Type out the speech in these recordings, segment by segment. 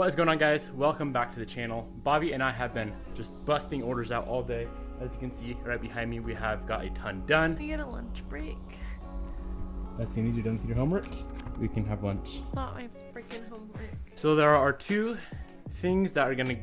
What is going on, guys? Welcome back to the channel. Bobby and I have been just busting orders out all day. As you can see right behind me, we have got a ton done. We get a lunch break. As soon as you're done with your homework, we can have lunch. It's not my freaking homework. So there are two things that are gonna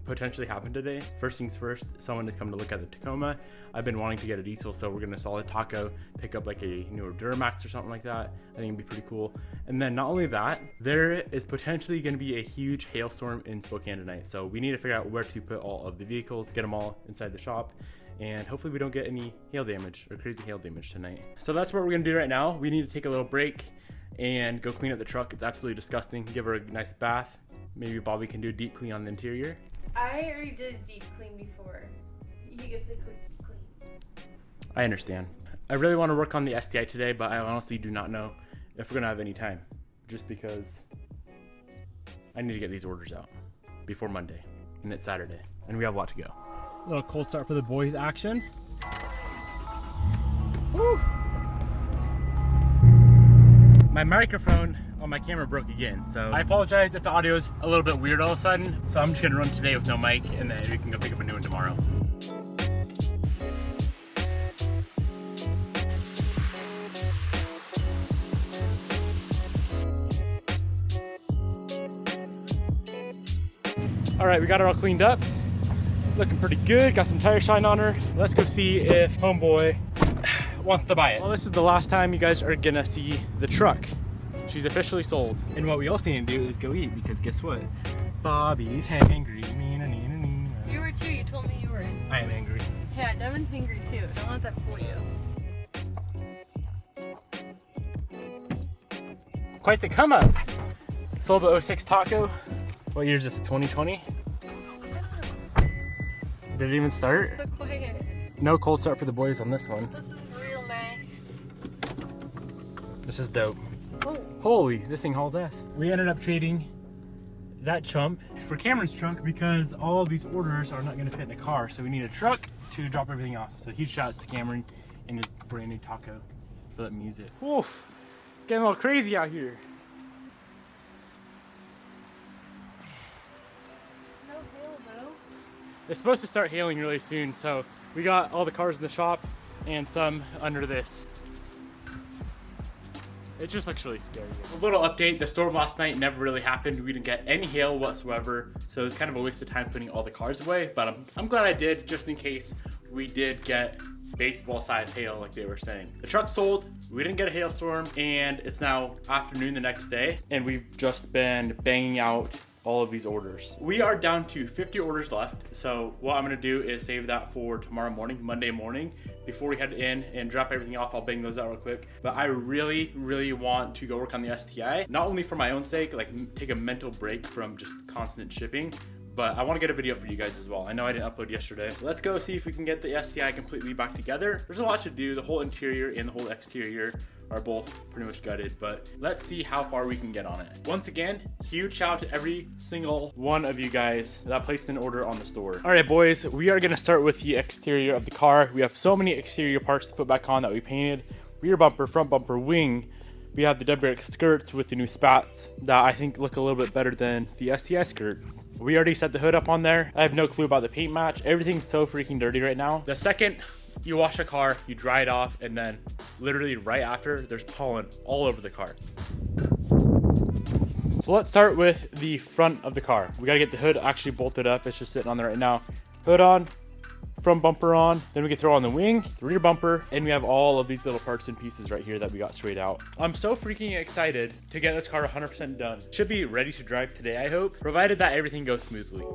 potentially happen today. First things first, someone is coming to look at the Tacoma. I've been wanting to get a diesel, so we're gonna install a taco, pick up like a newer Duramax or something like that. I think it'd be pretty cool. And then not only that, there is potentially gonna be a huge hailstorm in Spokane tonight. So we need to figure out where to put all of the vehicles, get them all inside the shop, and hopefully we don't get any hail damage or crazy hail damage tonight. So that's what we're gonna do right now. We need to take a little break and go clean up the truck. It's absolutely disgusting. Give her a nice bath. Maybe Bobby can do a deep clean on the interior. I already did a deep clean before. He gets a quick clean. I understand. I really want to work on the STI today, but I honestly do not know if we're gonna have any time, just because I need to get these orders out before Monday, and it's Saturday, and we have a lot to go. A little cold start for the boys action. Woo! My microphone on my camera broke again, so I apologize if the audio is a little bit weird all of a sudden. So I'm just gonna run today with no mic, and then we can go pick up a new one tomorrow. All right, we got her all cleaned up. Looking pretty good, got some tire shine on her. Let's go see if homeboy wants to buy it. Well, this is the last time you guys are gonna see the truck. She's officially sold. And what we also need to do is go eat, because guess what? Bobby's hangry. You were too, you told me you were. I am angry. Yeah, Devin's hungry too. Don't let that fool you. Quite the come up. Sold the 06 Taco. What year is this, 2020? Did it even start? So quiet. No cold start for the boys on this one. This is real nice. This is dope. Oh. Holy, this thing hauls ass. We ended up trading that chump for Cameron's trunk because all of these orders are not gonna fit in the car. So we need a truck to drop everything off. So huge shouts to Cameron and his brand new Taco for letting me use it. Oof, getting a little crazy out here. No hail though. It's supposed to start hailing really soon, so we got all the cars in the shop and some under this. It just looks really scary. A little update, the storm last night never really happened. We didn't get any hail whatsoever, so it was kind of a waste of time putting all the cars away, but I'm glad I did, just in case we did get baseball size hail like they were saying. The truck sold, we didn't get a hailstorm, and it's now afternoon the next day, and we've just been banging out all of these orders. We are down to 50 orders left, so what I'm gonna do is save that for tomorrow morning, Monday morning. Before we head in and drop everything off, I'll bang those out real quick. But I really want to go work on the STI, not only for my own sake, like take a mental break from just constant shipping, but I want to get a video for you guys as well. I know I didn't upload yesterday. Let's go see if we can get the STI completely back together. There's a lot to do. The whole interior and the whole exterior are both pretty much gutted, but let's see how far we can get on it. Once again, huge shout out to every single one of you guys that placed an order on the store. All right, boys, we are gonna start with the exterior of the car. We have so many exterior parts to put back on that we painted. Rear bumper, front bumper, wing. We have the WX skirts with the new spats that I think look a little bit better than the STI skirts. We already set the hood up on there. I have no clue about the paint match. Everything's so freaking dirty right now. The second you wash a car, you dry it off, and then literally right after, there's pollen all over the car. So let's start with the front of the car. We gotta get the hood actually bolted up. It's just sitting on there right now. Hood on, front bumper on, then we can throw on the wing, the rear bumper, and we have all of these little parts and pieces right here that we got straight out. I'm so freaking excited to get this car 100% done. Should be ready to drive today, I hope, provided that everything goes smoothly.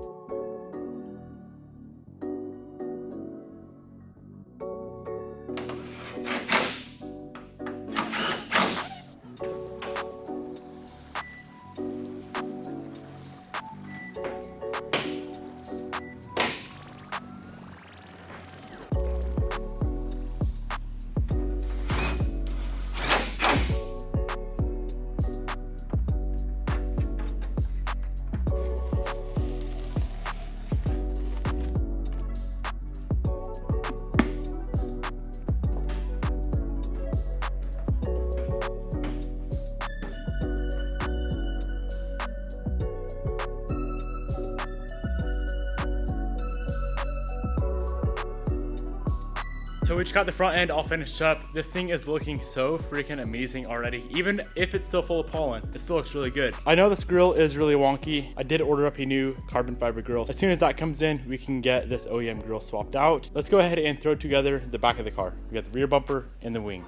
So we just got the front end all finished up. This thing is looking so freaking amazing already. Even if it's still full of pollen, it still looks really good. I know this grill is really wonky. I did order up a new carbon fiber grill. As soon as that comes in, we can get this OEM grill swapped out. Let's go ahead and throw together the back of the car. We got the rear bumper and the wing.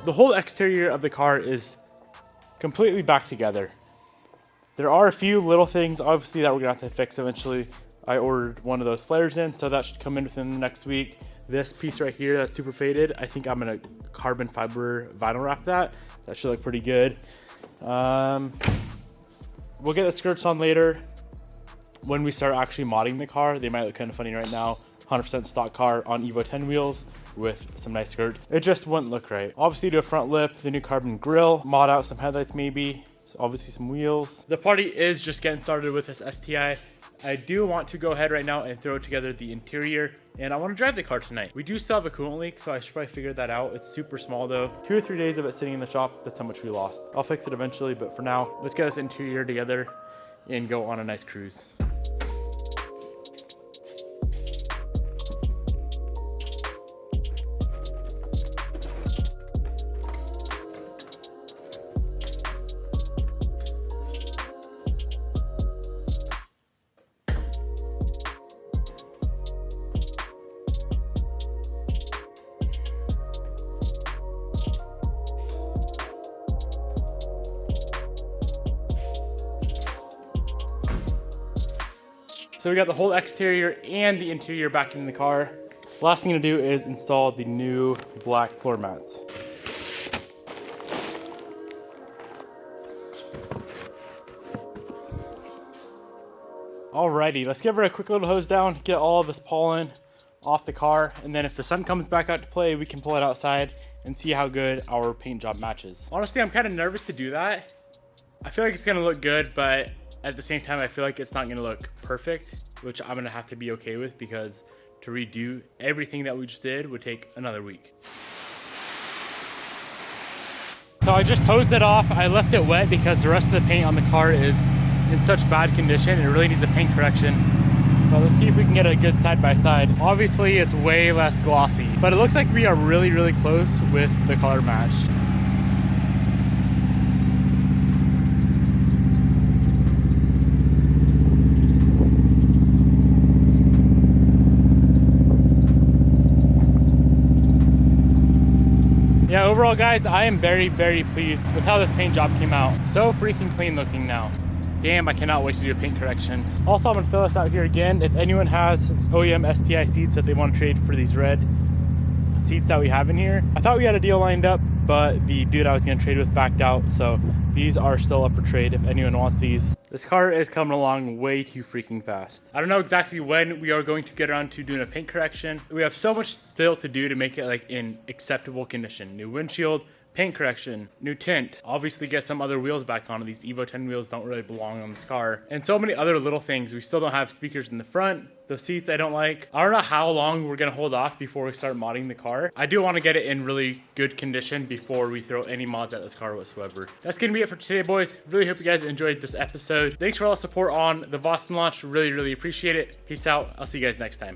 The whole exterior of the car is completely back together. There are a few little things, obviously, that we're gonna have to fix eventually. I ordered one of those flares in, so that should come in within the next week. This piece right here that's super faded, I think I'm gonna carbon fiber vinyl wrap that. That should look pretty good. We'll get the skirts on later. When we start actually modding the car, they might look kind of funny right now. 100% stock car on Evo 10 wheels with some nice skirts. It just wouldn't look right. Obviously do a front lip, the new carbon grille, mod out some headlights maybe, so obviously some wheels. The party is just getting started with this STI. I do want to go ahead right now and throw together the interior, and I want to drive the car tonight. We do still have a coolant leak, so I should probably figure that out. It's super small though. 2 or 3 days of it sitting in the shop, that's how much we lost. I'll fix it eventually, but for now, let's get this interior together and go on a nice cruise. So we got the whole exterior and the interior back in the car. Last thing to do is install the new black floor mats. Alrighty, let's give her a quick little hose down, get all of this pollen off the car, and then if the sun comes back out to play, we can pull it outside and see how good our paint job matches. Honestly, I'm kind of nervous to do that. I feel like it's gonna look good, but at the same time, I feel like it's not gonna look perfect, which I'm gonna have to be okay with because to redo everything that we just did would take another week. So I just hosed it off. I left it wet because the rest of the paint on the car is in such bad condition. It really needs a paint correction. But let's see if we can get a good side by side. Obviously, it's way less glossy, but it looks like we are really, really close with the color match. Yeah, overall guys, I am very, very pleased with how this paint job came out. So freaking clean looking now. Damn, I cannot wait to do a paint correction. Also, I'm gonna throw this out here again. If anyone has OEM STI seats that they want to trade for these red seats that we have in here, I thought we had a deal lined up, but the dude I was gonna trade with backed out. So these are still up for trade if anyone wants these. This car is coming along way too freaking fast. I don't know exactly when we are going to get around to doing a paint correction. We have so much still to do to make it like in acceptable condition. New windshield, paint correction, new tint, obviously get some other wheels back on. These Evo 10 wheels don't really belong on this car. And so many other little things. We still don't have speakers in the front. The seats I don't like. I don't know how long we're gonna hold off before we start modding the car. I do want to get it in really good condition before we throw any mods at this car whatsoever. That's gonna be it for today, boys. Really hope you guys enjoyed this episode. Thanks for all the support on the Boston launch. Really, really appreciate it. Peace out. I'll see you guys next time.